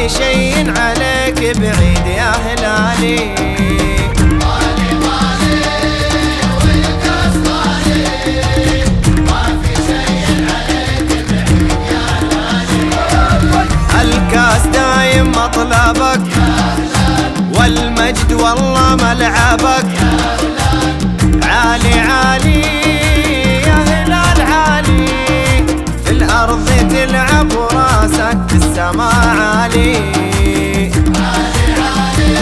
في شيء عليك بعيد يا هلالي. الكاس دايم مطلبك والمجد والله ملعبك. عالي عالي يا هلال عالي، في الأرض تلعب وراسك في السماء عالي. عالي عالي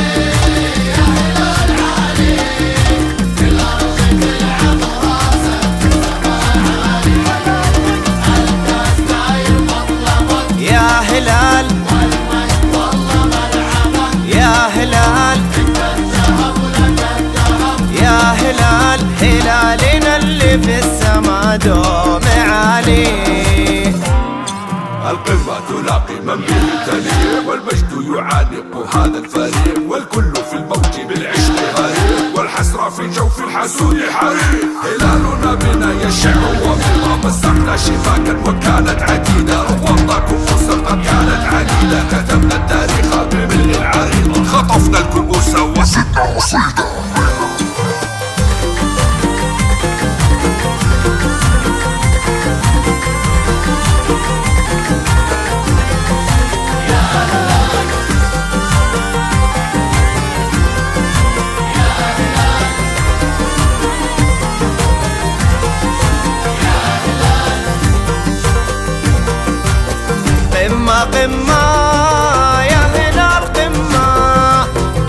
يا هلال عالي، في الأرض تلعب وراسك في السماء عالي. الكاس دايم مطلبك يا هلال والمجد والله ملعبك. يا هلال انت الذهب ولك الذهب يا هلال، هلالنا اللي في السما دوم عالي. القمة تلاقي من به تليق، والمجد يعانق هذا الفريق، والكل في الموج بالعشق غريق، والحسرة في جوف الحسود حريق. هلالنا بنا يشع وبما مسحنا شباكا وكانت عديدة، روضنا كؤوسا قد كانت عديدة، كتبنا التاريخ بملء العريضة، خطفنا الكؤوس وزدنا رصيدا. قمة قمة يا هلال قمة،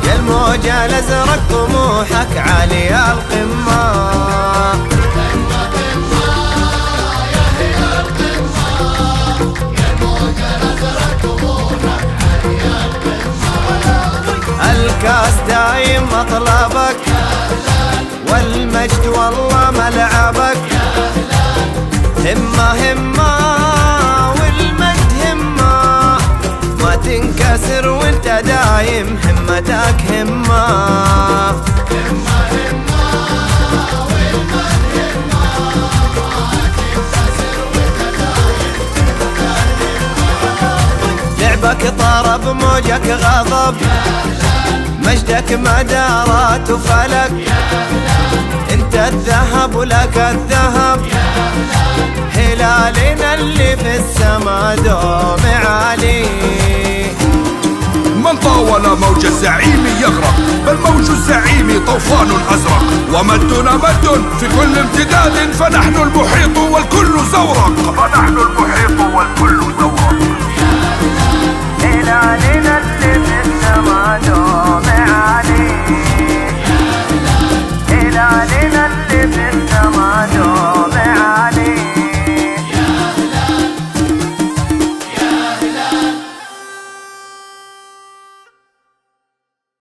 يا الموجة الأزرق طموحك عالي يا القمة. قمة قمة يا هلال قمة، يا الموجة الأزرق طموحك عالي يا القمة. الكاس دايم مطلبك والمجد والله ملعبك. همة همة والمجد همة، ما تنكسر وانت دايم همتك همة. همة همة والمجد همة، ما تنكسر وانت دايم همتك همة. لعبك طرب موجك غضب، مجدك مدارات وفلك. انت الذهب ولك الذهب، هلالنا اللي في السما دوم عالي. من طاول موج الزعيم يغرق، بل موج الزعيم طوفان أزرق، ومدنا مد في كل امتداد، فنحن المحيط والكل زورق.